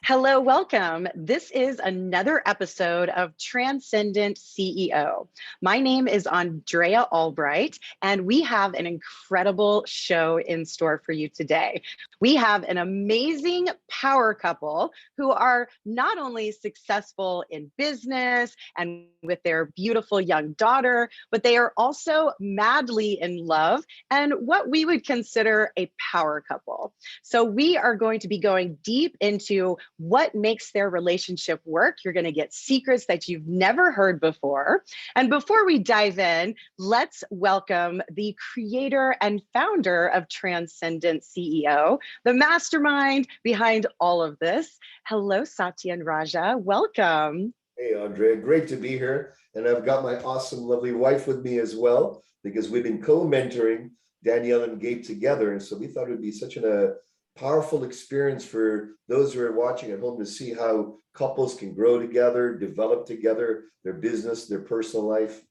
Hello, welcome. This is another episode of Transcendent CEO. My name is Andrea Albright, and we have an incredible show in store for you today. We have an amazing power couple who are not only successful in business and with their beautiful young daughter, but they are also madly in love and what we would consider a power couple. So we are going to be going deep into what makes their relationship work. You're going to get secrets that you've never heard before. And before we dive in, let's welcome the creator and founder of Transcendent CEO, the mastermind behind all of this. Hello, Satya and Raja. Welcome. Hey, Andrea, great to be here. And I've got my awesome, lovely wife with me as well, because we've been co-mentoring Danielle and Gabe together. And so we thought it would be such a powerful experience for those who are watching at home to see how couples can grow together, develop together, their business, their personal life.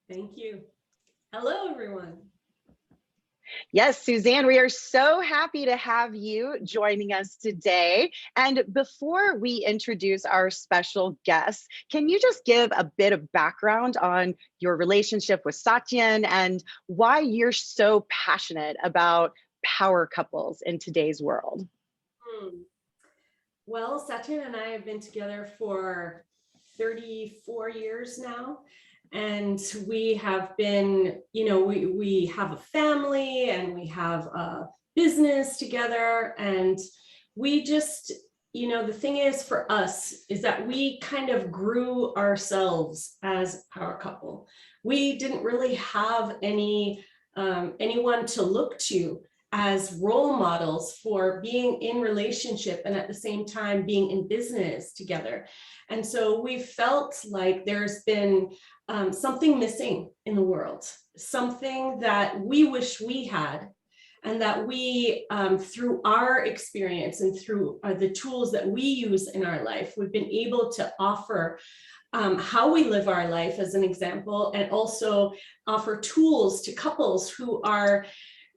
Thank you. Hello, everyone. Yes, Suzanne, we are so happy to have you joining us today. And before we introduce our special guests, can you just give a bit of background on your relationship with Satya and why you're so passionate about power couples in today's world? Well, Satya and I have been together for 34 years now. And we have been, we have a family and we have a business together. And we just, the thing is for us is that we kind of grew ourselves as a power couple. We didn't really have anyone to look to as role models for being in relationship and at the same time being in business together. And so we felt like there's been something missing in the world, something that we wish we had, and that we, through our experience and through the tools that we use in our life, we've been able to offer how we live our life as an example, and also offer tools to couples who are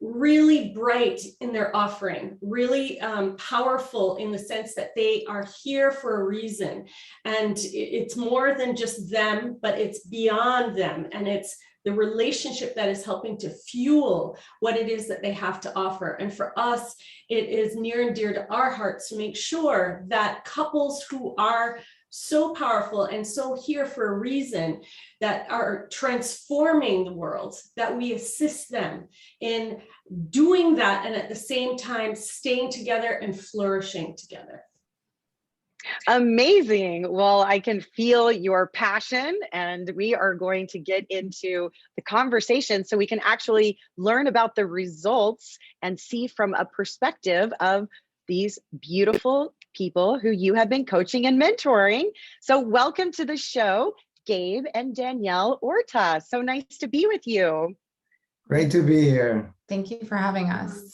really bright in their offering, really powerful in the sense that they are here for a reason. And it's more than just them, but it's beyond them. And it's the relationship that is helping to fuel what it is that they have to offer. And for us, it is near and dear to our hearts to make sure that couples who are so powerful and so here for a reason, that are transforming the world, that we assist them in doing that and at the same time staying together and flourishing together. Amazing. Well, I can feel your passion, and we are going to get into the conversation so we can actually learn about the results and see from a perspective of these beautiful people who you have been coaching and mentoring. So welcome to the show, Gabe and Danielle Orta. So nice to be with you. Great to be here. Thank you for having us.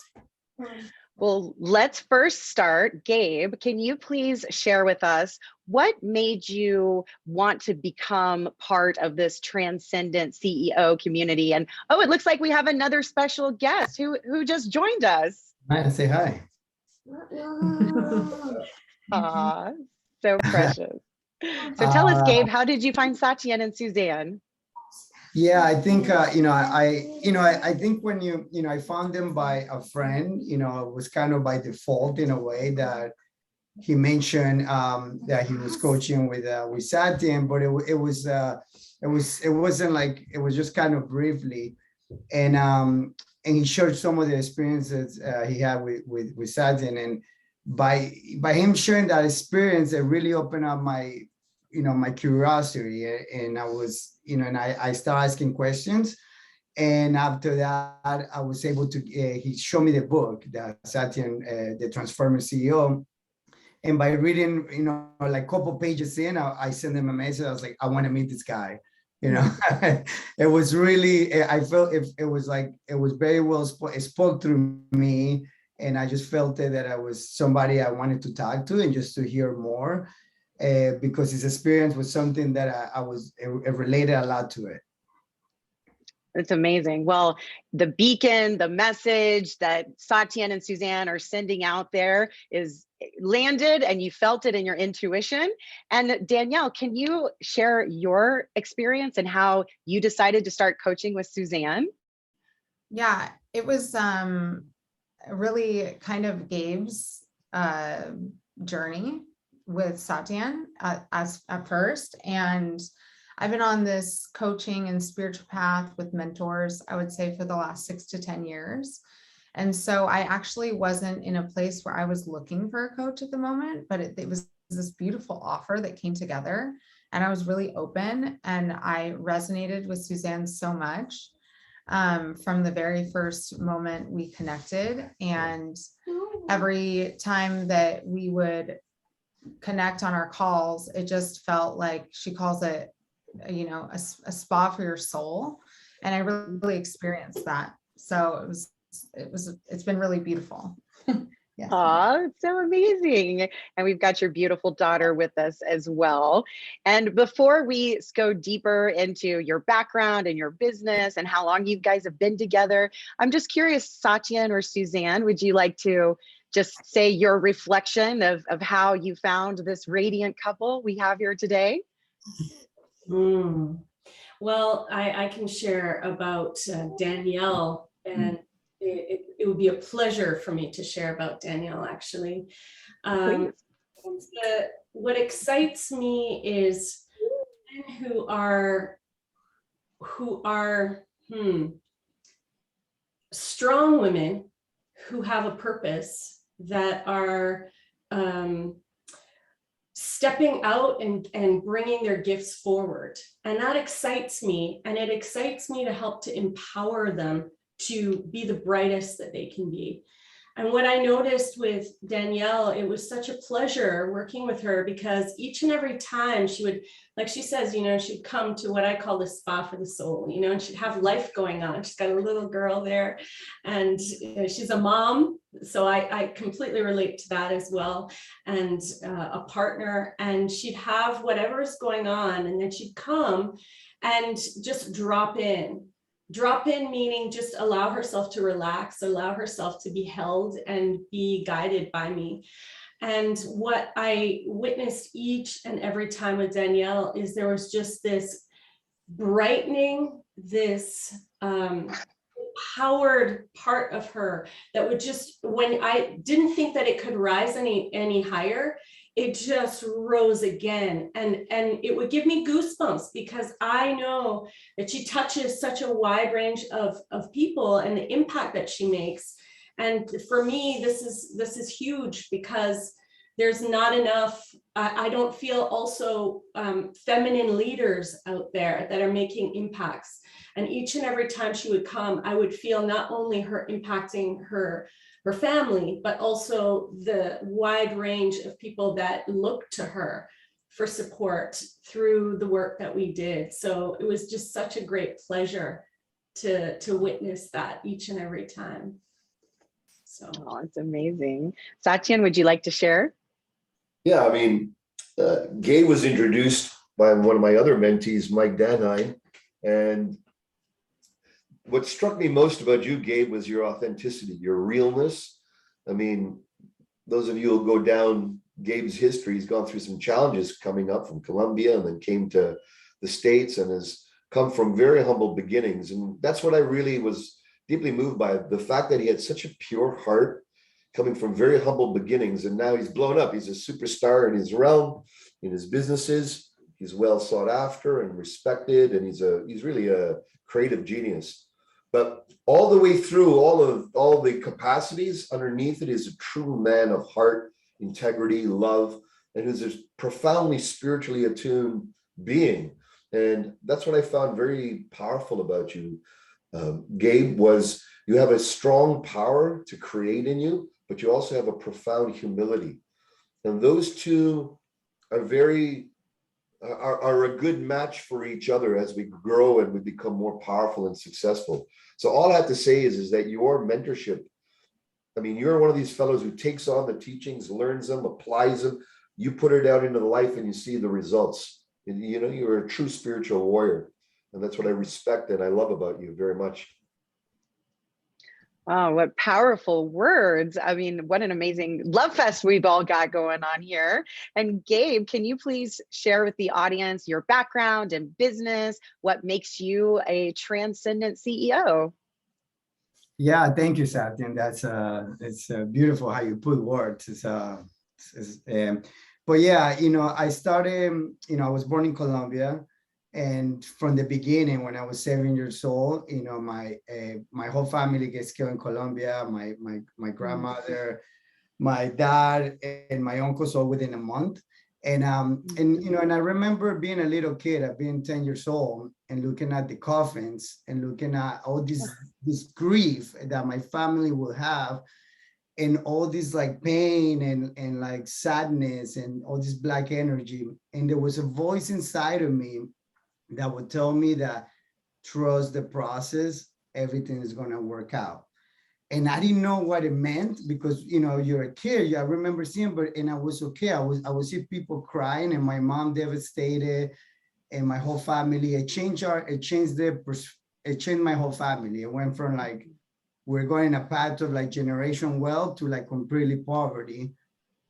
Well, let's first start. Gabe, can you please share with us what made you want to become part of this Transcendent CEO community? And oh, it looks like we have another special guest who just joined us. Hi, say hi. Aw, so precious. So tell us, Gabe, how did you find Satya and Suzanne? Yeah, I think I think when I found them by a friend, it was kind of by default in a way that he mentioned that he was coaching with Satya, but it wasn't like, it was just kind of briefly, and he shared some of the experiences he had with Satya, and by him sharing that experience, it really opened up my my curiosity, and I was and I started asking questions, and after that I was able to he showed me the book, that Satya, the Transformer CEO, and by reading like a couple pages in, I sent him a message. I was like, I want to meet this guy. It was really, I felt it was like, it was very well it spoke through me, and I just felt that I was somebody I wanted to talk to and just to hear more, because his experience was something that I was, it related a lot to it. It's amazing. Well, the beacon, the message that Satyan and Suzanne are sending out there is landed, and you felt it in your intuition. And Danielle, can you share your experience and how you decided to start coaching with Suzanne? Yeah, it was really kind of Gabe's journey with Satyan as at first. And I've been on this coaching and spiritual path with mentors, I would say, for the last 6 to 10 years. And so I actually wasn't in a place where I was looking for a coach at the moment, but it was this beautiful offer that came together, and I was really open, and I resonated with Suzanne so much from the very first moment we connected. And every time that we would connect on our calls, it just felt like, she calls it, a spa for your soul. And I really experienced that. So it's been really beautiful. Yeah. Aw, it's so amazing. And we've got your beautiful daughter with us as well. And before we go deeper into your background and your business and how long you guys have been together, I'm just curious, Satyan or Suzanne, would you like to just say your reflection of how you found this radiant couple we have here today? Well, I can share about Danielle, and it would be a pleasure for me to share about Danielle, actually. Please. What excites me is women who are strong women who have a purpose, that are stepping out and bringing their gifts forward. And that excites me. And it excites me to help to empower them to be the brightest that they can be. And what I noticed with Danielle, it was such a pleasure working with her, because each and every time she would, like she says, she'd come to what I call the spa for the soul, and she'd have life going on. She's got a little girl there, and she's a mom. So I completely relate to that as well. And a partner, and she'd have whatever's going on, and then she'd come and just drop in. Drop in meaning just allow herself to relax, allow herself to be held and be guided by me. And what I witnessed each and every time with Danielle is there was just this brightening, this empowered part of her that would just, when I didn't think that it could rise any higher, it just rose again. And it would give me goosebumps, because I know that she touches such a wide range of people and the impact that she makes. And for me, this is huge, because there's not enough, I don't feel also feminine leaders out there that are making impacts. And each and every time she would come, I would feel not only her impacting her family, but also the wide range of people that look to her for support through the work that we did. So it was just such a great pleasure to witness that each and every time. So It's amazing. Satyan, would you like to share? Yeah, I mean, Gabe was introduced by one of my other mentees, Mike Danheim, and what struck me most about you, Gabe, was your authenticity, your realness. I mean, those of you who go down Gabe's history, he's gone through some challenges coming up from Colombia, and then came to the States, and has come from very humble beginnings. And that's what I really was deeply moved by, the fact that he had such a pure heart, coming from very humble beginnings. And now he's blown up. He's a superstar in his realm, in his businesses. He's well sought after and respected, and he's really a creative genius. But all the way through all the capacities, underneath it is a true man of heart, integrity, love, and who's a profoundly spiritually attuned being. And that's what I found very powerful about you, Gabe, was you have a strong power to create in you, but you also have a profound humility. And those two are are a good match for each other as we grow and we become more powerful and successful. So all I have to say is that your mentorship, I mean, you're one of these fellows who takes on the teachings, learns them, applies them. You put it out into the life and you see the results. And, you're a true spiritual warrior. And that's what I respect and I love about you very much. Oh, what powerful words. I mean, what an amazing love fest we've all got going on here. And Gabe, can you please share with the audience your background and business? What makes you a transcendent CEO? Yeah, thank you, Satyan. That's it's beautiful how you put words. But yeah, I started. I was born in Colombia, and from the beginning, when I was 7 years old, my whole family gets killed in Colombia. My grandmother, my dad, and my uncles all within a month. And I remember being a little kid, being 10 years old, and looking at the coffins and looking at all this grief that my family will have, and all this like pain and like sadness and all this black energy. And there was a voice inside of me that would tell me that trust the process, everything is going to work out. And I didn't know what it meant because you're a kid. I remember seeing, and I was okay. I would see people crying, and my mom devastated, and my whole family. It changed my whole family. It went from like we're going a path of like generation wealth to like completely poverty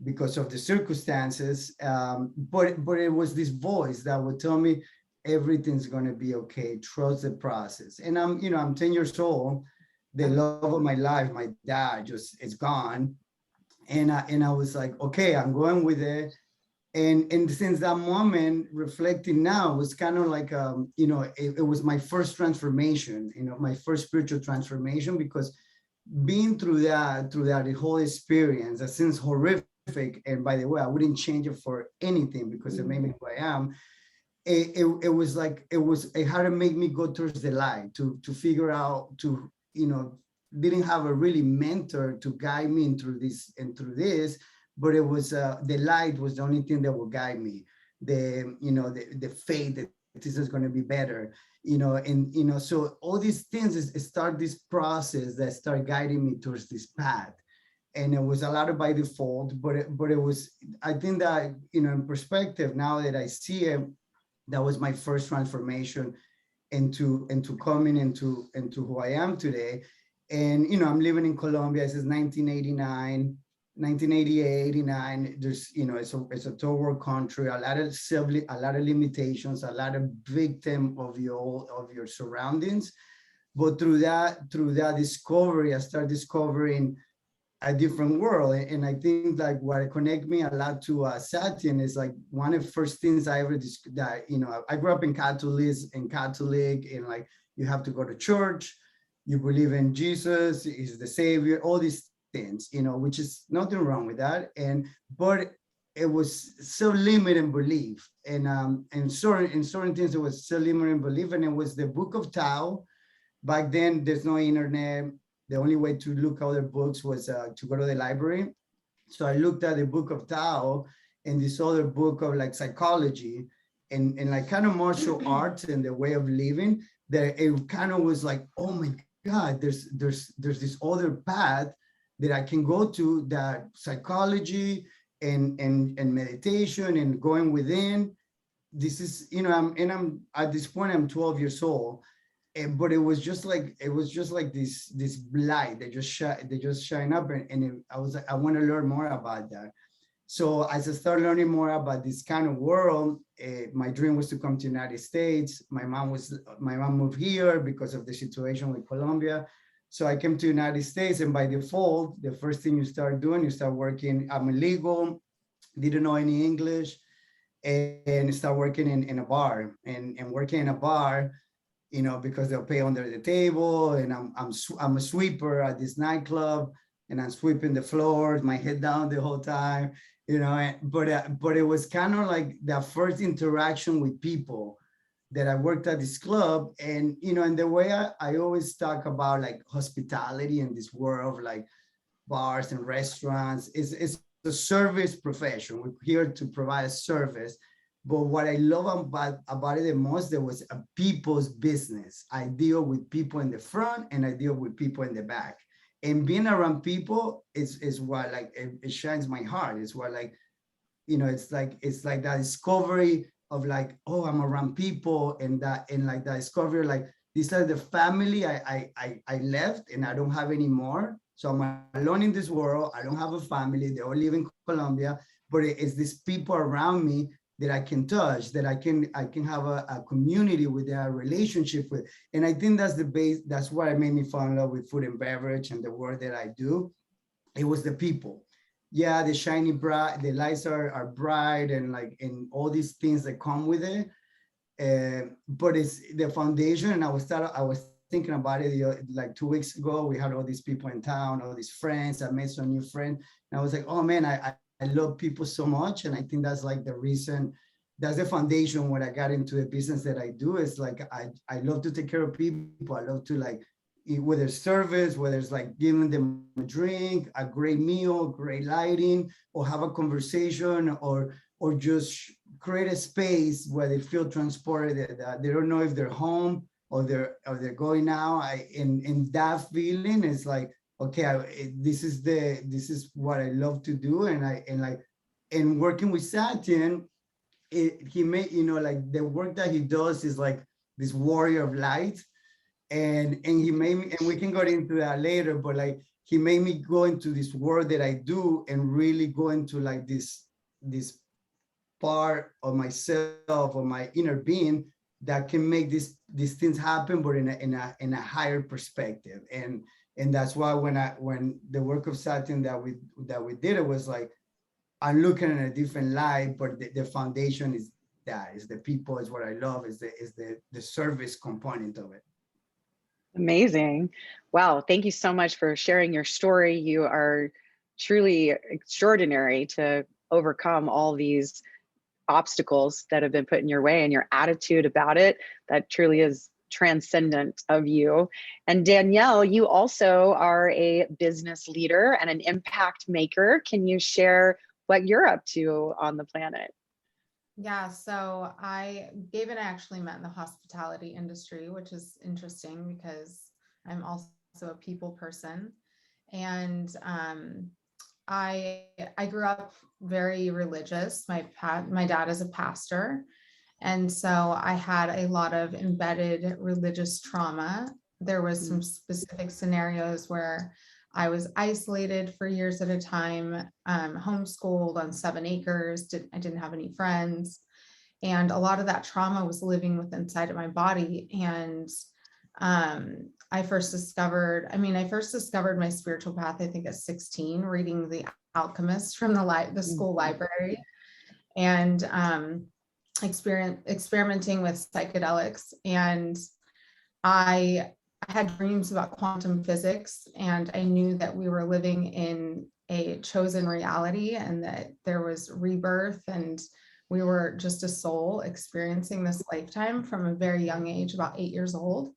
because of the circumstances. But it was this voice that would tell me everything's going to be okay. Trust the process. And I'm 10 years old. The love of my life, my dad, just is gone. And I was like, okay, I'm going with it. And since that moment, reflecting now, was kind of like, it was my first transformation, my first spiritual transformation, because being through that the whole experience, that seems horrific. And by the way, I wouldn't change it for anything because it made me who I am. It was like, it had to make me go towards the light to figure out, didn't have a really mentor to guide me through this, but it was the light was the only thing that will guide me. The faith that this is going to be better, so all these things start this process that start guiding me towards this path. And it was a lot of by default, but it was, I think that, in perspective, now that I see it, that was my first transformation into coming into who I am today. And I'm living in Colombia. This is 1989, 1988, 89. There's it's a third world country. A lot of limitations, a lot of victim of your surroundings. But through that discovery, I started discovering a different world. And I think like what connect me a lot to Satyan is like one of the first things I ever that I grew up in Catholic, and like you have to go to church, you believe in Jesus is the savior, all these things, which is nothing wrong with that. But it was so limited belief, and certain things it was so limited belief. And it was the book of Tao. Back then there's no internet. The only way to look other books was to go to the library. So I looked at the book of Tao and this other book of like psychology and like kind of martial arts and the way of living, that it kind of was like, oh my God, there's this other path that I can go to, that psychology and meditation and going within. This is, I'm at this point, I'm 12 years old. But it was just like this light that just shine up, and I was like, I want to learn more about that. So as I started learning more about this kind of world, my dream was to come to the United States. My mom moved here because of the situation with Colombia. So I came to the United States, and by default, the first thing you start doing, you start working. I'm illegal, didn't know any English, and start working in a bar, and working in a bar, because they'll pay under the table, and I'm a sweeper at this nightclub, and I'm sweeping the floors, my head down the whole time, but it was kind of like that first interaction with people that I worked at this club. And and the way I always talk about like hospitality in this world of like bars and restaurants, it's a service profession. We're here to provide a service. But what I love about it the most, there was a people's business. I deal with people in the front and I deal with people in the back. And being around people is what like it shines my heart. It's what like, it's like that discovery like, oh, I'm around people, and like the discovery, like these are the family I left and I don't have anymore. So I'm alone in this world. I don't have a family. They all live in Colombia, but it's these people around me that I can touch, that I can have a community with, a relationship with. And I think that's the base. That's what made me fall in love with food and beverage and the work that I do. It was the people. Yeah, the shiny bright, the lights are bright, and like, and all these things that come with it. But it's the foundation. And I was thinking about it like 2 weeks ago. We had all these people in town, all these friends. I made some new friends, and I was like, oh man, I love people so much. And I think that's like the reason, that's the foundation when I got into the business that I do. Is like, I love to take care of people. I love to like, whether it's service, whether it's like giving them a drink, a great meal, great lighting, or have a conversation, or just create a space where they feel transported, that they don't know if they're home or they're going out. And that feeling is like, okay, this is what I love to do. And working with Satyan, he made, like the work that he does is like this warrior of light. And he made me, and we can go into that later, but like he made me go into this work that I do and really go into like this part of myself, or my inner being, that can make these things happen, but in a higher perspective. And that's why when the work of Satyan that we did, it was like, I'm looking at a different light, but the foundation is the people, is what I love, is the service component of it. Amazing. Wow. Thank you so much for sharing your story. You are truly extraordinary to overcome all these obstacles that have been put in your way, and your attitude about it, that truly is transcendent of you. And Danielle, you also are a business leader and an impact maker. Can you share what you're up to on the planet? Yeah, so Gabe and I actually met in the hospitality industry, which is interesting because I'm also a people person. And I grew up very religious. My dad is a pastor. And so I had a lot of embedded religious trauma. There was some specific scenarios where I was isolated for years at a time, homeschooled on 7 acres. I didn't have any friends. And a lot of that trauma was living within inside of my body. And I first discovered my spiritual path, I think at 16, reading The Alchemist from the school library, and experimenting with psychedelics. And I had dreams about quantum physics, and I knew that we were living in a chosen reality, and that there was rebirth, and we were just a soul experiencing this lifetime from a very young age, about 8 years old.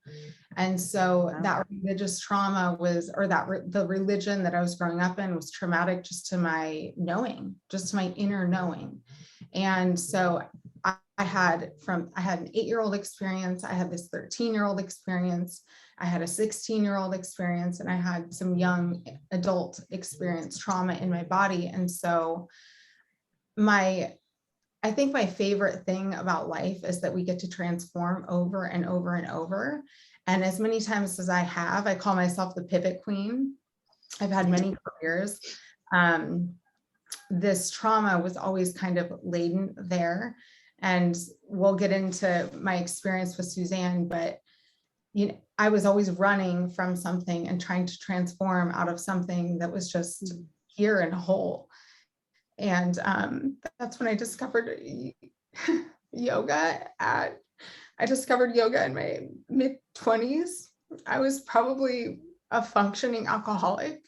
And so that religious trauma the religion that I was growing up in was traumatic just to my knowing, just to my inner knowing. And so I had an 8-year-old experience, I had this 13-year-old experience, I had a 16-year-old experience, and I had some young adult experience trauma in my body. And so I think my favorite thing about life is that we get to transform over and over and over. And as many times as I call myself the pivot queen. I've had many careers. This trauma was always kind of laden there. And we'll get into my experience with Suzanne, but I was always running from something and trying to transform out of something that was just here and whole. And that's when I discovered yoga. I discovered yoga in my mid-20s. I was probably a functioning alcoholic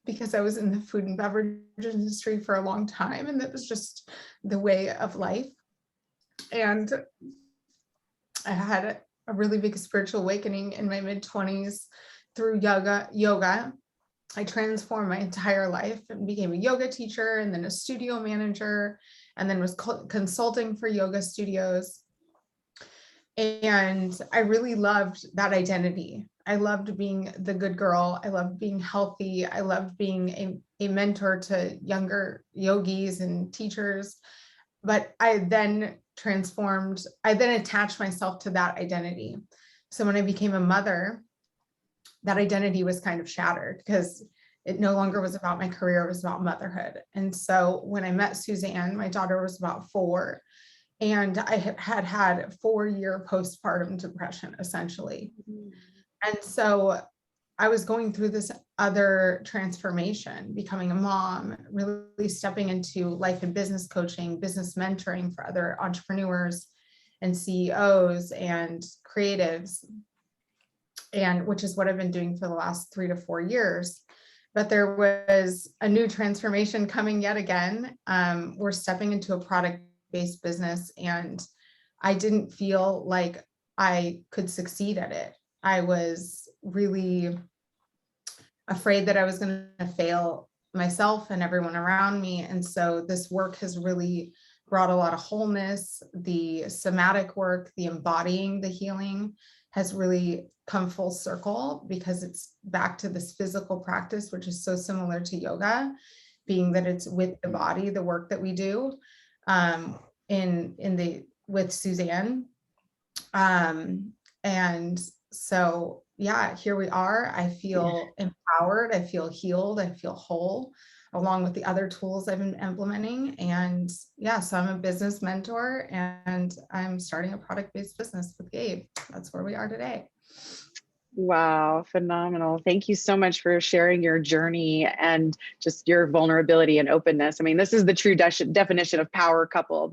because I was in the food and beverage industry for a long time, and that was just the way of life. And I had a really big spiritual awakening in my mid-20s through yoga. I transformed my entire life and became a yoga teacher, and then a studio manager, and then was consulting for yoga studios. And I really loved that identity. I loved being the good girl. I loved being healthy. I loved being a mentor to younger yogis and teachers. But I then transformed. I then attached myself to that identity. So when I became a mother, that identity was kind of shattered because it no longer was about my career, it was about motherhood. And so when I met Suzanne, my daughter was about 4, and I had had 4-year postpartum depression, essentially. And so I was going through this other transformation, becoming a mom, really stepping into life and business coaching, business mentoring for other entrepreneurs and CEOs and creatives, and which is what I've been doing for the last 3 to 4 years. But there was a new transformation coming yet again. We're stepping into a product-based business, and I didn't feel like I could succeed at it. I was really afraid that I was going to fail myself and everyone around me. And so this work has really brought a lot of wholeness. The somatic work, the embodying the healing has really come full circle, because it's back to this physical practice, which is so similar to yoga, being that it's with the body, the work that we do with Suzanne. And so, yeah, here we are. I feel empowered, I feel healed, I feel whole, along with the other tools I've been implementing. And yeah, so I'm a business mentor, and I'm starting a product-based business with Gabe. That's where we are today. Wow, phenomenal. Thank you so much for sharing your journey and just your vulnerability and openness. I mean, this is the true definition of power couple.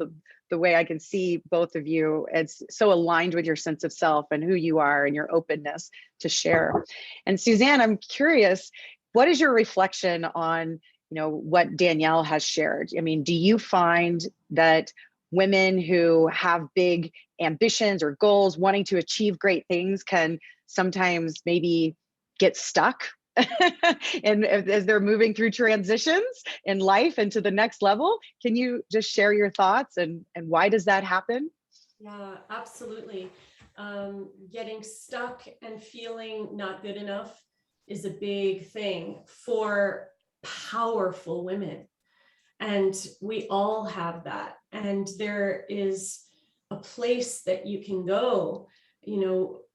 The way I can see both of you, it's so aligned with your sense of self and who you are and your openness to share. And Suzanne, I'm curious, what is your reflection on, what Danielle has shared? I mean, do you find that women who have big ambitions or goals, wanting to achieve great things, can sometimes maybe get stuck and as they're moving through transitions in life and to the next level? Can you just share your thoughts and why does that happen? Yeah, absolutely. Getting stuck and feeling not good enough is a big thing for powerful women. And we all have that. And there is a place that you can go,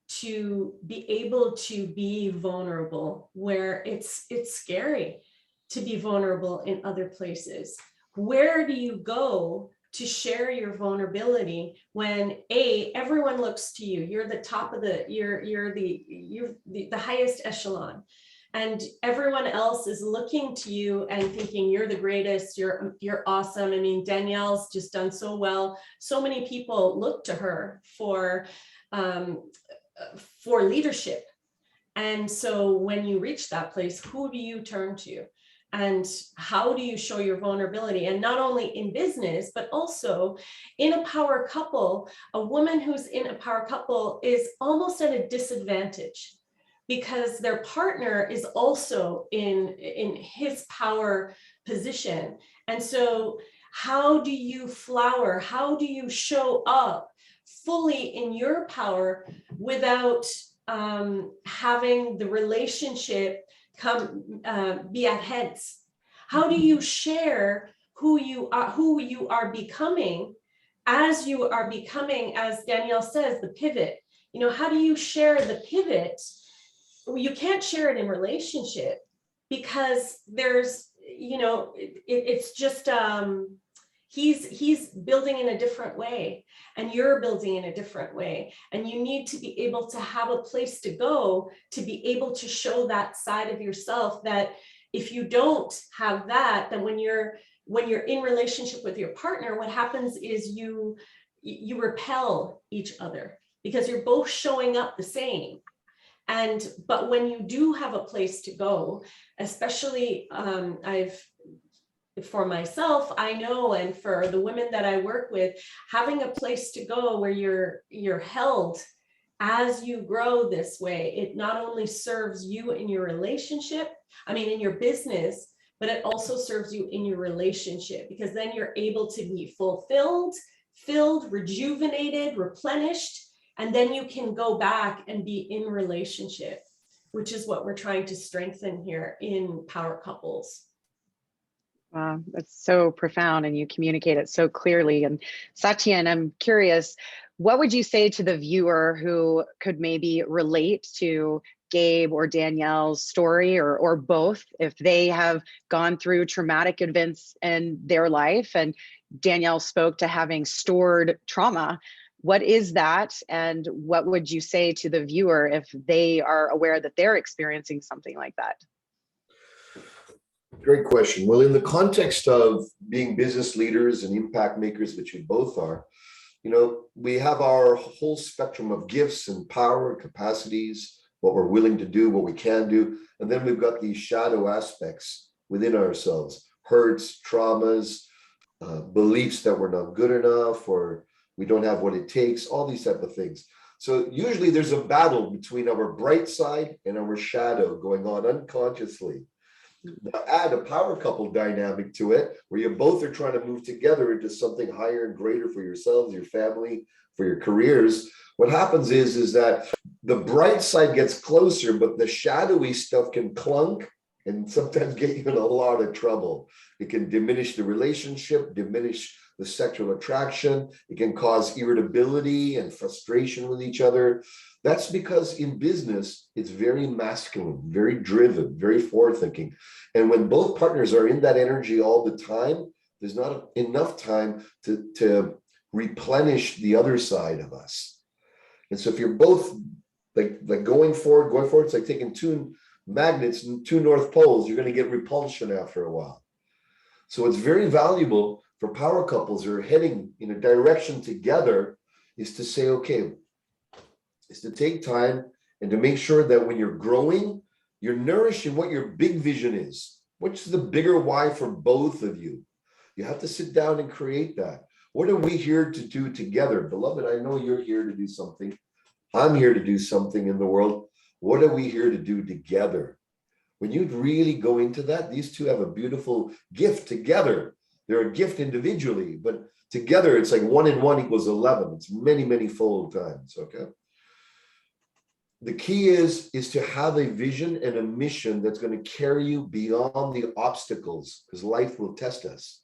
to be able to be vulnerable, where it's scary to be vulnerable in other places. Where do you go to share your vulnerability when everyone looks to you? You're the top of you're the highest echelon, and everyone else is looking to you and thinking you're the greatest, you're awesome. I mean, Danielle's just done so well. So many people look to her for leadership. And so when you reach that place, who do you turn to? And how do you show your vulnerability? And not only in business, but also in a power couple. A woman who's in a power couple is almost at a disadvantage, because their partner is also in his power position. And so how do you flower? How do you show up fully in your power without having the relationship be at heads? How do you share who you are becoming, as Danielle says, the pivot? How do you share the pivot? You can't share it in relationship, because there's, it's just, he's building in a different way, and you're building in a different way. And you need to be able to have a place to go to be able to show that side of yourself. That if you don't have that, then when you're in relationship with your partner, what happens is you repel each other, because you're both showing up the same. But when you do have a place to go, especially for myself, I know, and for the women that I work with, having a place to go where you're held as you grow this way, it not only serves you in your relationship, in your business, but it also serves you in your relationship, because then you're able to be filled, rejuvenated, replenished, and then you can go back and be in relationship, which is what we're trying to strengthen here in power couples. Wow, that's so profound, and you communicate it so clearly. And Satyan, I'm curious, what would you say to the viewer who could maybe relate to Gabe or Danielle's story, or both, if they have gone through traumatic events in their life? And Danielle spoke to having stored trauma. What is that? And what would you say to the viewer if they are aware that they're experiencing something like that? Great question. Well, in the context of being business leaders and impact makers, which we both are, we have our whole spectrum of gifts and power, capacities, what we're willing to do, what we can do. And then we've got these shadow aspects within ourselves, hurts, traumas, beliefs that we're not good enough, or we don't have what it takes, all these type of things. So usually there's a battle between our bright side and our shadow going on unconsciously. Now add a power couple dynamic to it, where you both are trying to move together into something higher and greater for yourselves, your family, for your careers. What happens is that the bright side gets closer, but the shadowy stuff can clunk and sometimes get you in a lot of trouble. It can diminish the relationship, diminish the sexual attraction. It can cause irritability and frustration with each other. That's because in business, it's very masculine, very driven, very forward-thinking. And when both partners are in that energy all the time, there's not enough time to replenish the other side of us. And so if you're both like going forward, it's like taking two magnets and two north poles, you're going to get repulsion after a while. So it's very valuable for power couples who are heading in a direction together is to say, okay, is to take time and to make sure that when you're growing, you're nourishing what your big vision is. What's the bigger why for both of you? You have to sit down and create that. What are we here to do together? Beloved, I know you're here to do something. I'm here to do something in the world. What are we here to do together? When you really go into that, these two have a beautiful gift together. They're a gift individually, but together it's like 1 and 1 equals 11. It's many, many fold times, okay? The key is to have a vision and a mission that's going to carry you beyond the obstacles, because life will test us.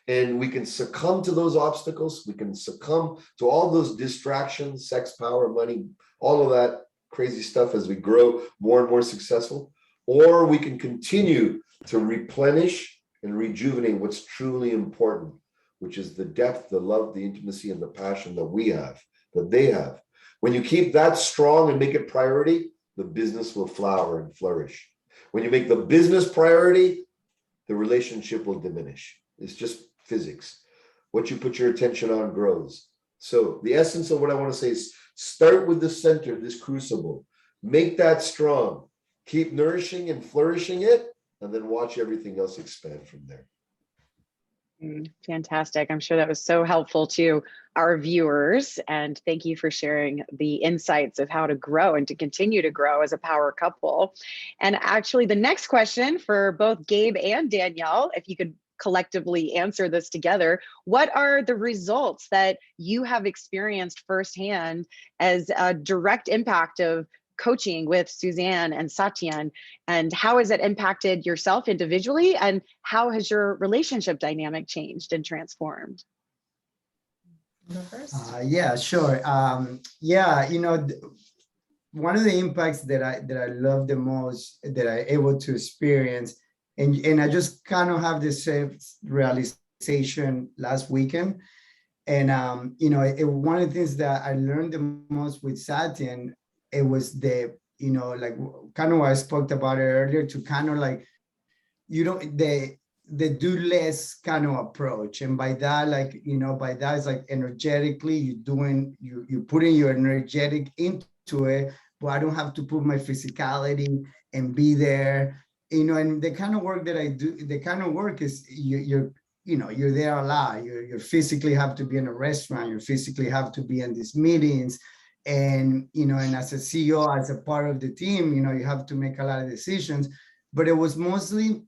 And we can succumb to those obstacles. We can succumb to all those distractions, sex, power, money, all of that crazy stuff as we grow more and more successful. Or we can continue to replenish and rejuvenate what's truly important, which is the depth, the love, the intimacy, and the passion that we have, that they have. When you keep that strong and make it priority, the business will flower and flourish. When you make the business priority, the relationship will diminish. It's just physics. What you put your attention on grows. So the essence of what I want to say is start with the center, this crucible. Make that strong. Keep nourishing and flourishing it, and then watch everything else expand from there. Fantastic. I'm sure that was so helpful to our viewers. And thank you for sharing the insights of how to grow and to continue to grow as a power couple. And actually, the next question for both Gabe and Danielle, if you could collectively answer this together, what are the results that you have experienced firsthand as a direct impact of coaching with Suzanne and Satyan, and how has it impacted yourself individually, and how has your relationship dynamic changed and transformed? Yeah, sure. Yeah, one of the impacts that I love the most that I able to experience, and I just kind of have this realization last weekend. And one of the things that I learned the most with Satyan, it was the, like kind of what I spoke about it earlier, to kind of like, the do less kind of approach. And by that, like, by that is like energetically you're putting your energetic into it, but I don't have to put my physicality and be there, and the kind of work that I do, the kind of work is you're there a lot. You physically have to be in a restaurant, you physically have to be in these meetings. And, and as a CEO, as a part of the team, you have to make a lot of decisions, but it was mostly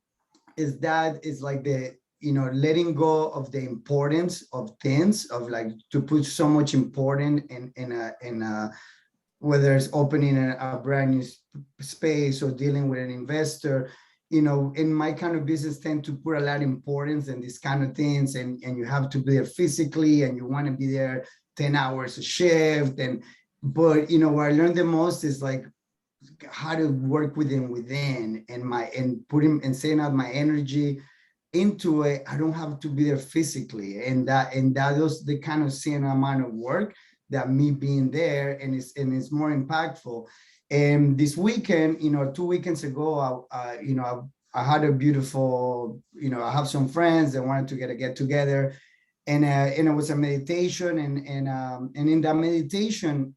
like the, letting go of the importance of things, of like to put so much importance in whether it's opening a brand new space or dealing with an investor, in my kind of business tend to put a lot of importance in these kind of things, and you have to be there physically, and you want to be there 10 hours a shift. But what I learned the most is like how to work within and putting and setting out my energy into it. I don't have to be there physically, and that was the kind of same amount of work that me being there, and it's more impactful. And this weekend, 2 weekends ago, I had a beautiful, I have some friends that wanted to get together, and it was a meditation, and in that meditation,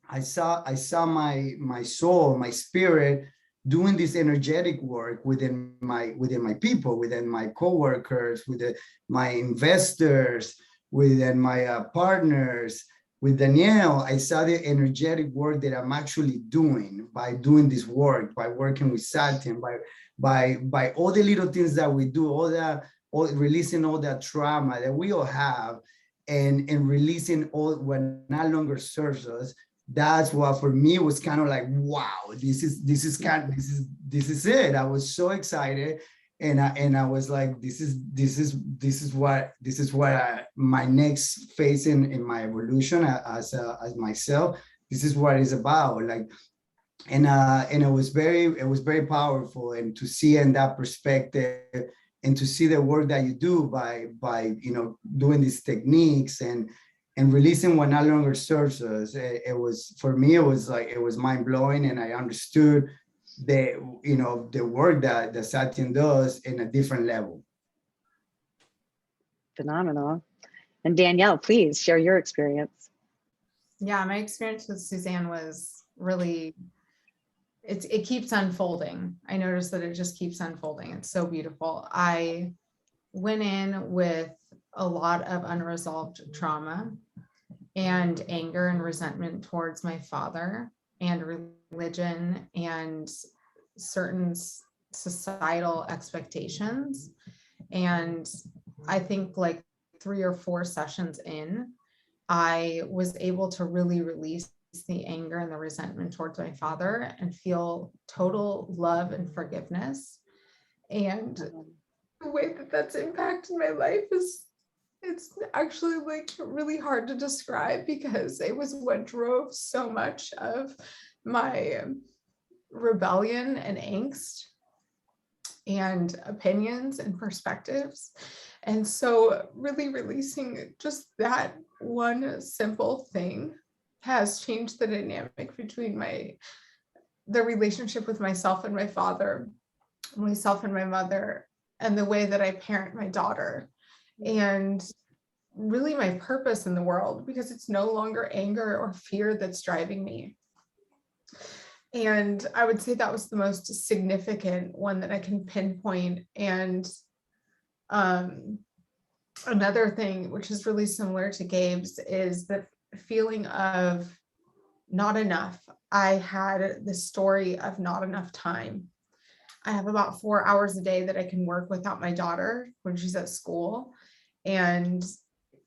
I saw my soul, my spirit, doing this energetic work within my people, within my coworkers, my investors, within my partners. With Danielle, I saw the energetic work that I'm actually doing by doing this work, by working with Satyan, by all the little things that we do, releasing all that trauma that we all have, and releasing all what no longer serves us. That's what for me was kind of like, wow, this is it. I was so excited, and I was like, this is what my next phase in my evolution as myself. This is what it's about. Like, and it was very powerful, and to see in that perspective, and to see the work that you do by doing these techniques and releasing what no longer serves us. It was, for me, it was mind blowing, and I understood the work that Satyan does in a different level. Phenomenal. And Danielle, please share your experience. Yeah, my experience with Suzanne was really, it keeps unfolding. I noticed that it just keeps unfolding. It's so beautiful. I went in with a lot of unresolved trauma and anger and resentment towards my father and religion and certain societal expectations. And I think like 3 or 4 sessions in, I was able to really release the anger and the resentment towards my father and feel total love and forgiveness. And the way that that's impacted my life it's actually like really hard to describe, because it was what drove so much of my rebellion and angst and opinions and perspectives. And so really releasing just that one simple thing has changed the dynamic between the relationship with myself and my father, myself and my mother, and the way that I parent my daughter, and really my purpose in the world, because it's no longer anger or fear that's driving me. And I would say that was the most significant one that I can pinpoint. And another thing, which is really similar to Gabe's, is the feeling of not enough. I had the story of not enough time. I have about 4 hours a day that I can work without my daughter when she's at school. And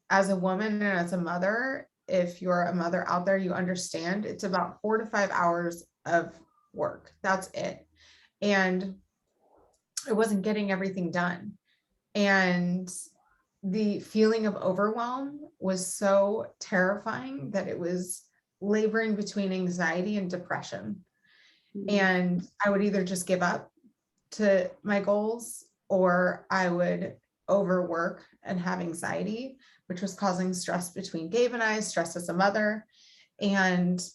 as a woman and as a mother, if you're a mother out there, you understand it's about 4 to 5 hours of work. That's it. And I wasn't getting everything done. And the feeling of overwhelm was so terrifying that it was laboring between anxiety and depression. And I would either just give up to my goals, or I would overwork and have anxiety, which was causing stress between Gabe and I, stress as a mother. And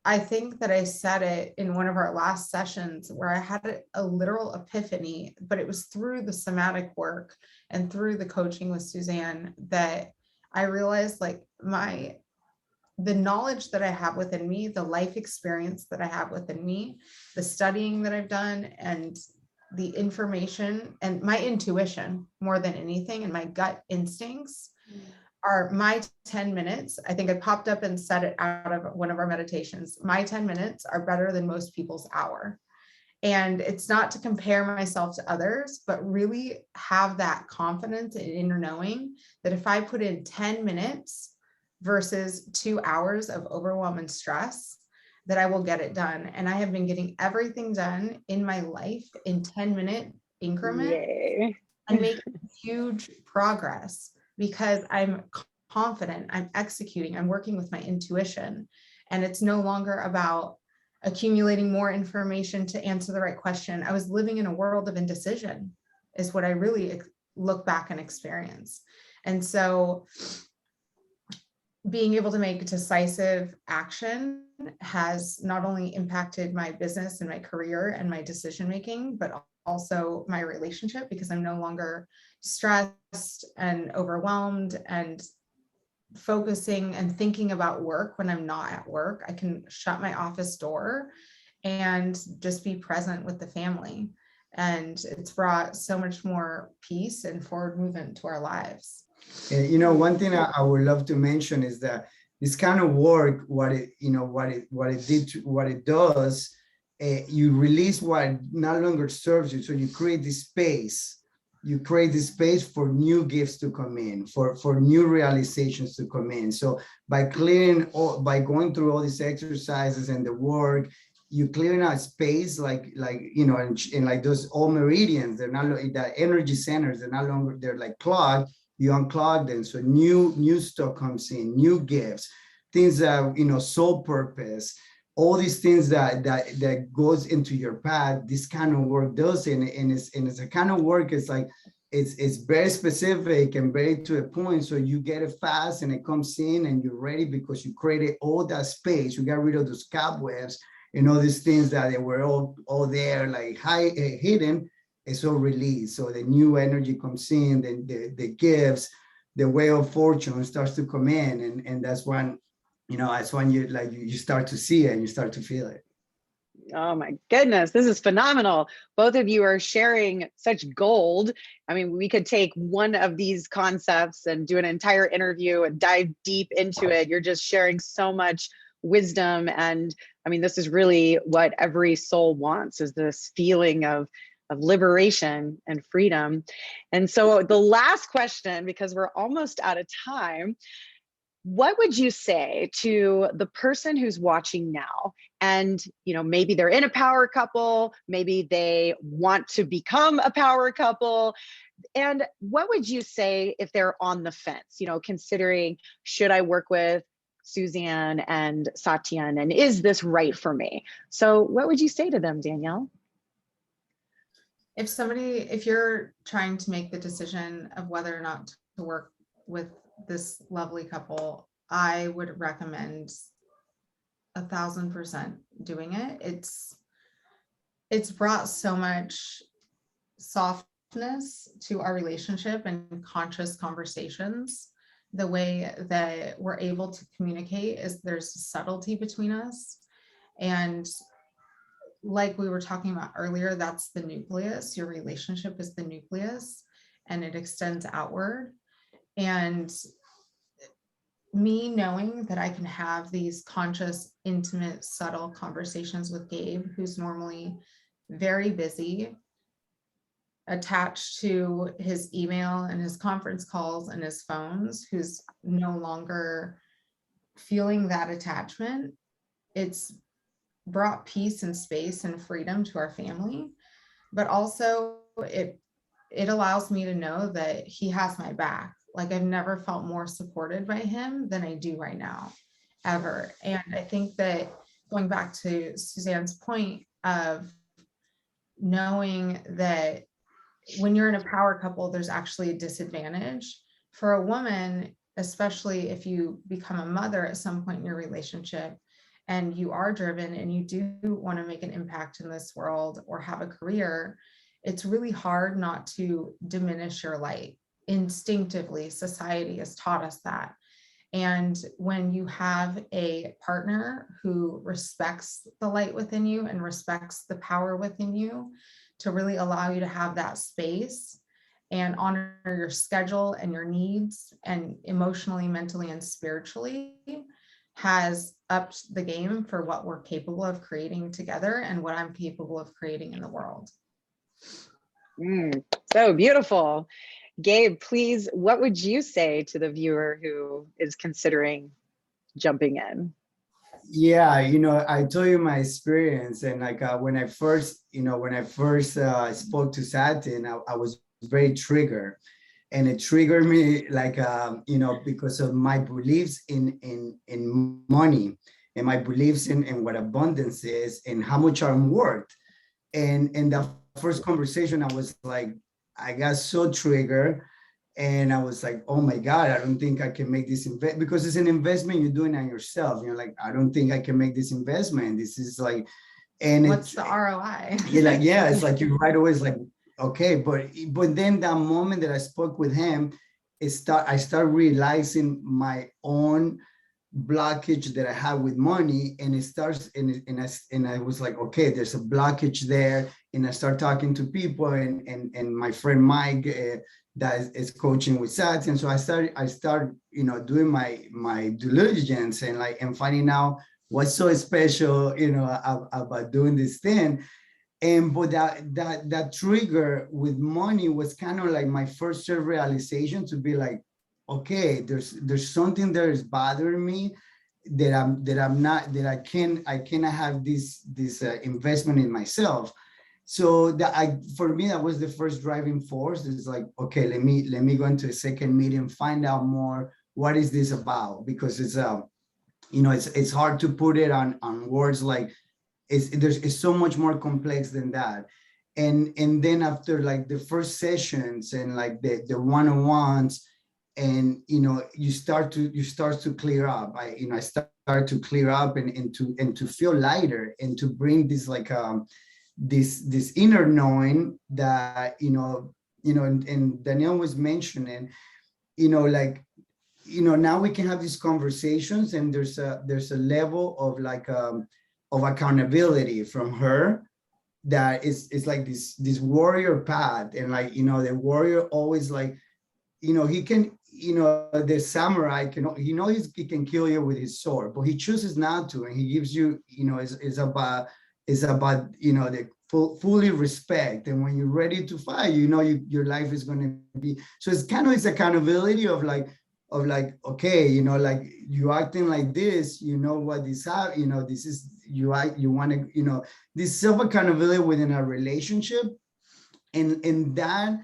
I think that I said it in one of our last sessions where I had a literal epiphany, but it was through the somatic work and through the coaching with Suzanne that I realized like the knowledge that I have within me, the life experience that I have within me, the studying that I've done, and the information and my intuition more than anything, and my gut instincts are my 10 minutes. I think I popped up and said it out of one of our meditations. My 10 minutes are better than most people's hour. And it's not to compare myself to others, but really have that confidence and inner knowing that if I put in 10 minutes versus 2 hours of overwhelm and stress, that I will get it done. And I have been getting everything done in my life in 10-minute increments Yay. and making huge progress because I'm confident, I'm executing, I'm working with my intuition. And it's no longer about accumulating more information to answer the right question. I was living in a world of indecision, is what I really look back and experience. And so being able to make decisive action has not only impacted my business and my career and my decision making, but also my relationship, because I'm no longer stressed and overwhelmed and focusing and thinking about work when I'm not at work. I can shut my office door and just be present with the family. And it's brought so much more peace and forward movement to our lives. You know, one thing I would love to mention is that this kind of work, what it does, you release what no longer serves you. So you create this space. You create this space for new gifts to come in, for new realizations to come in. So by going through all these exercises and the work, you clearing out space, like you know, and like those all meridians, they're not the energy centers, they're no longer, they're like clogged. You unclog them, so new stuff comes in, new gifts, things that, you know, soul purpose, all these things that goes into your path. This kind of work does, and it's a kind of work. It's like it's very specific and very to a point. So you get it fast, and it comes in, and you're ready because you created all that space. You got rid of those cobwebs and all these things that they were all there, like hidden. It's all released. So the new energy comes in, then the gifts, the way of fortune starts to come in, and that's when, you know, that's when you start to see it and you start to feel it. Oh my goodness, this is phenomenal. Both of you are sharing such gold. I mean, we could take one of these concepts and do an entire interview and dive deep into it. You're just sharing so much wisdom. And I mean, this is really what every soul wants, is this feeling of liberation and freedom. And so the last question, because we're almost out of time, what would you say to the person who's watching now, and you know, maybe they're in a power couple, maybe they want to become a power couple, and what would you say if they're on the fence, you know, considering, should I work with Suzanne and Satyan, and is this right for me? So what would you say to them, Danielle? If you're trying to make the decision of whether or not to work with this lovely couple, I would recommend 1,000% doing it. It's brought so much softness to our relationship and conscious conversations. The way that we're able to communicate is there's subtlety between us. And like we were talking about earlier, that's the nucleus. Your relationship is the nucleus, and it extends outward. And me knowing that I can have these conscious, intimate, subtle conversations with Gabe, who's normally very busy, attached to his email and his conference calls and his phones, who's no longer feeling that attachment, it's brought peace and space and freedom to our family. But also it allows me to know that he has my back. Like, I've never felt more supported by him than I do right now, ever. And I think that, going back to Suzanne's point of knowing that when you're in a power couple, there's actually a disadvantage for a woman, especially if you become a mother at some point in your relationship and you are driven and you do want to make an impact in this world or have a career. It's really hard not to diminish your light. Instinctively, society has taught us that. And when you have a partner who respects the light within you and respects the power within you, to really allow you to have that space and honor your schedule and your needs, and emotionally, mentally, and spiritually, has upped the game for what we're capable of creating together and what I'm capable of creating in the world. So beautiful. Gabe, please, what would you say to the viewer who is considering jumping in? Yeah, I told you my experience, and like when I first, spoke to Satin, I was very triggered, and it triggered me like because of my beliefs in money, and my beliefs in what abundance is and how much I'm worth. And in the first conversation, I was like, I got so triggered, and I was like, oh my God, I don't think I can make this invest, because it's an investment you're doing on yourself. You're like, I don't think I can make this investment. This is like, and What's it's the ROI? you're like, yeah, it's like you right away, it's like, okay, but then that moment that I spoke with him, I start realizing my own blockage that I have with money, and it starts, and I was like, okay, there's a blockage there, and I start talking to people, and my friend Mike that is coaching with SATs, and so I start doing my due diligence, and finding out what's so special about doing this thing. And but that trigger with money was kind of like my first realization to be like, okay, there's something that is bothering me, that I cannot have this investment in myself. So for me, that was the first driving force. It's like, okay, let me go into a second meeting, find out more, what is this about? Because it's hard to put it on words, like it's so much more complex than that. And then after like the first sessions and like the one-on-ones, and you start to clear up. I start to clear up, and to feel lighter, and to bring this like this inner knowing that and Danielle was mentioning, like now we can have these conversations, and there's a level of like of accountability from her, that is like this warrior path. And like the warrior always like he can, the samurai can, he can kill you with his sword, but he chooses not to, and he gives you, it's about the fully respect. And when you're ready to fight, your life is going to be, so it's kind of, it's accountability of like, okay, like you acting like this, what this have, this is you want to, this self accountability within a relationship, and that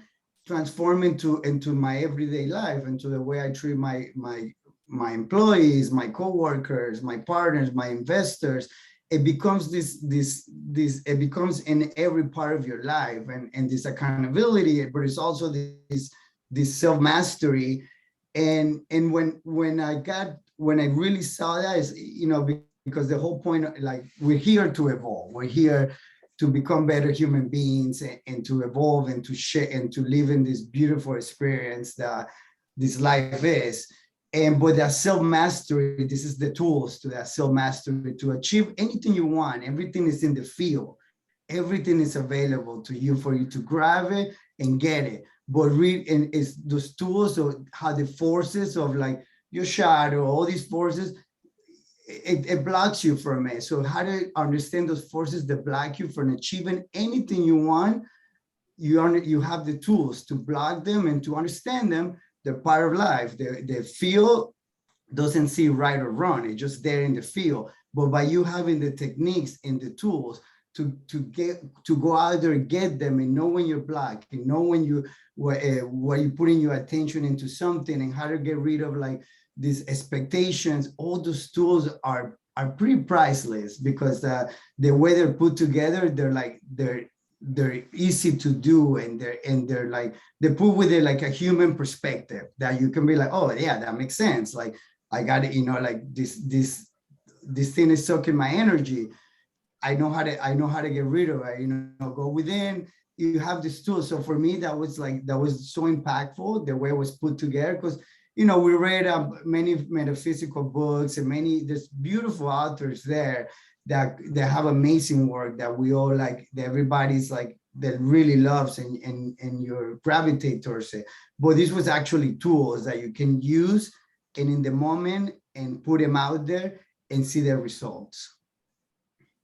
transform into my everyday life, into the way I treat my employees, my coworkers, my partners, my investors. It becomes this it becomes in every part of your life, and this accountability, but it's also this self-mastery. And when I really saw that is, because the whole point, like, we're here to evolve, we're here to become better human beings, and to evolve, and to share, and to live in this beautiful experience that this life is. And but that self-mastery, this is the tools to that self-mastery to achieve anything you want. Everything is in the field. Everything is available to you for you to grab it and get it. But and it's those tools of how the forces of like your shadow, all these forces, it blocks you from it. So how to understand those forces that block you from achieving anything you want, you have the tools to block them and to understand them. They're part of life. The field doesn't see right or wrong. It's just there in the field. But by you having the techniques and the tools to go out there and get them, and know when you're blocked, and know when where you're putting your attention into something, and how to get rid of like these expectations, all those tools are pretty priceless, because the way they're put together, they're easy to do, and they're like, they're put with it like a human perspective, that you can be like, oh yeah, that makes sense. Like, I got it, like this thing is sucking my energy. I know how to get rid of it, go within. You have this tool. So for me, that was so impactful, the way it was put together, because we read many metaphysical books, and there's beautiful authors there that have amazing work that we all like, that everybody's like, that really loves, and you gravitate towards it. But this was actually tools that you can use, and in the moment, and put them out there and see their results.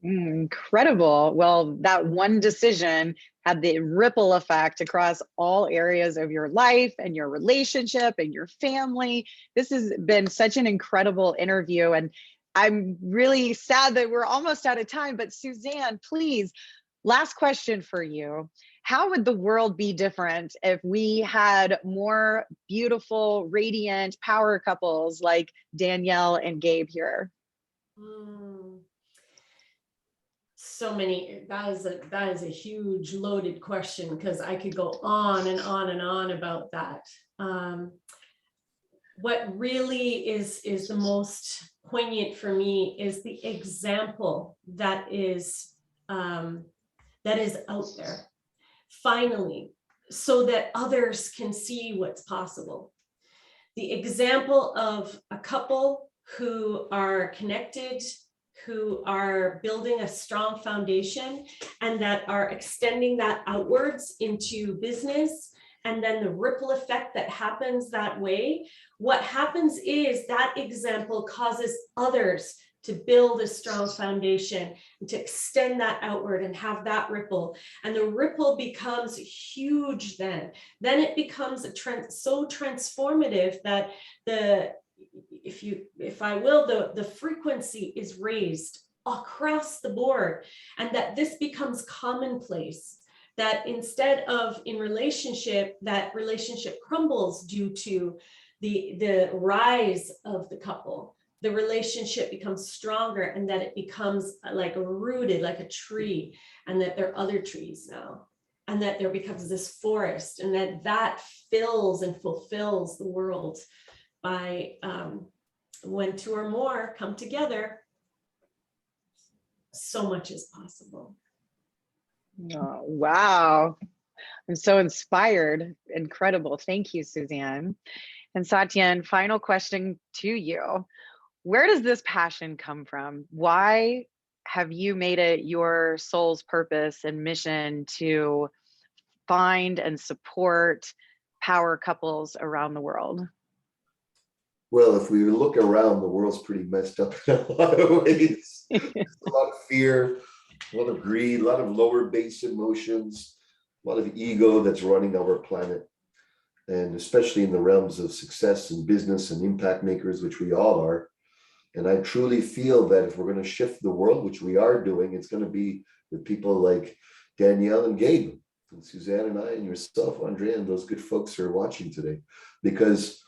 Incredible. Well, that one decision had the ripple effect across all areas of your life and your relationship and your family. This has been such an incredible interview. And I'm really sad that we're almost out of time, but Suzanne, please, last question for you. How would the world be different if we had more beautiful, radiant power couples like Danielle and Gabe here? So many, that is a huge loaded question, because I could go on and on and on about that. What really is the most poignant for me is the example that is out there, finally, so that others can see what's possible. The example of a couple who are connected, who are building a strong foundation, and that are extending that outwards into business, and then the ripple effect that happens that way. What happens is that example causes others to build a strong foundation and to extend that outward and have that ripple. And the ripple becomes huge then. Then it becomes a trend so transformative that the frequency is raised across the board, and that this becomes commonplace. That instead of in relationship, that relationship crumbles due to the rise of the couple, the relationship becomes stronger, and that it becomes like rooted like a tree, and that there are other trees now, and that there becomes this forest, and that fills and fulfills the world by when two or more come together, so much is possible. Oh, wow. I'm so inspired. Incredible. Thank you, Suzanne. And Satyan, final question to you. Where does this passion come from? Why have you made it your soul's purpose and mission to find and support power couples around the world? Well, if we look around, the world's pretty messed up in a lot of ways. There's a lot of fear, a lot of greed, a lot of lower base emotions, a lot of ego that's running our planet. And especially in the realms of success and business and impact makers, which we all are. And I truly feel that if we're going to shift the world, which we are doing, it's going to be with people like Danielle and Gabe and Suzanne and I and yourself, Andrea, and those good folks who are watching today, because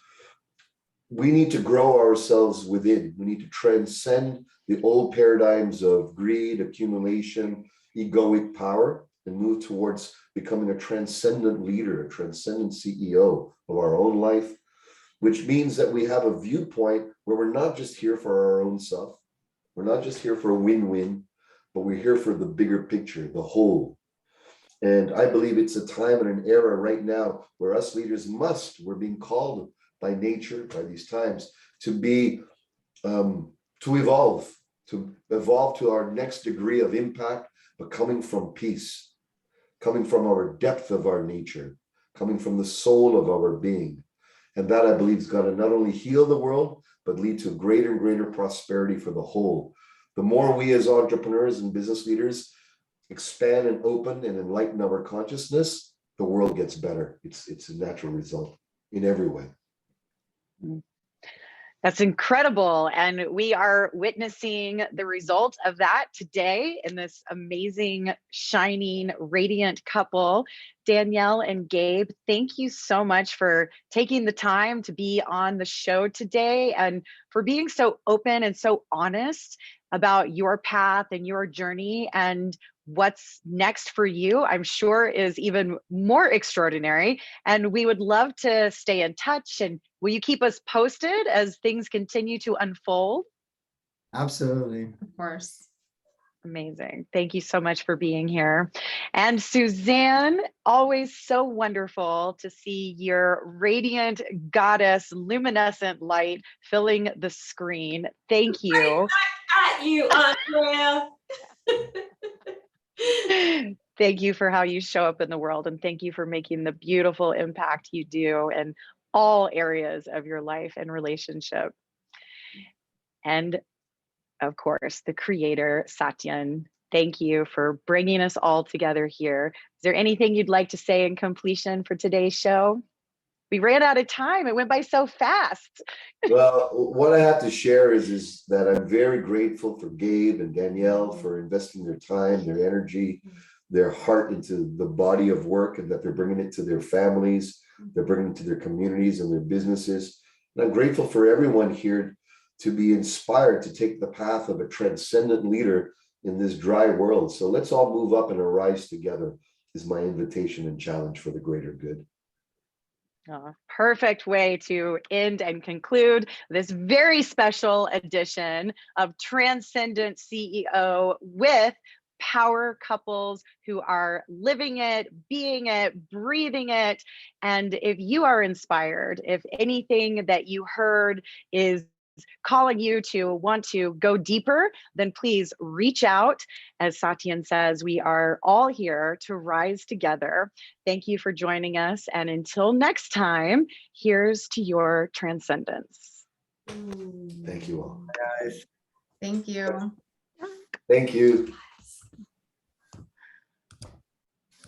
we need to grow ourselves within. We need to transcend the old paradigms of greed, accumulation, egoic power, and move towards becoming a transcendent leader, a transcendent CEO of our own life, which means that we have a viewpoint where we're not just here for our own self. We're not just here for a win-win, but we're here for the bigger picture, the whole. And I believe it's a time and an era right now where us leaders we're being called by nature, by these times, to be, to evolve to our next degree of impact, but coming from peace, coming from our depth of our nature, coming from the soul of our being. And that, I believe, is going to not only heal the world, but lead to greater and greater prosperity for the whole. The more we as entrepreneurs and business leaders expand and open and enlighten our consciousness, the world gets better. It's a natural result in every way. That's incredible. And we are witnessing the result of that today in this amazing, shining, radiant couple, Danielle and Gabe. Thank you so much for taking the time to be on the show today and for being so open and so honest about your path and your journey and what's next for you, I'm sure is even more extraordinary. And we would love to stay in touch. And will you keep us posted as things continue to unfold? Absolutely. Of course. Amazing. Thank you so much for being here. And Suzanne, always so wonderful to see your radiant goddess, luminescent light filling the screen. Thank you. At you, Andrea. Thank you for how you show up in the world, and thank you for making the beautiful impact you do in all areas of your life and relationship. And of course, the creator, Satyan, thank you for bringing us all together here. Is there anything you'd like to say in completion for today's show? We ran out of time. It went by so fast. Well, what I have to share is that I'm very grateful for Gabe and Danielle for investing their time, their energy, their heart into the body of work, and that they're bringing it to their families, they're bringing it to their communities and their businesses. And I'm grateful for everyone here to be inspired to take the path of a transcendent leader in this dry world. So let's all move up and arise together is my invitation and challenge for the greater good. Perfect way to end and conclude this very special edition of Transcendent CEO with power couples who are living it, being it, breathing it. And if you are inspired, if anything that you heard is calling you to want to go deeper, then please reach out. As Satyan says, we are all here to rise together. Thank you for joining us. And until next time, here's to your transcendence. Thank you all. Guys. Thank you. Thank you.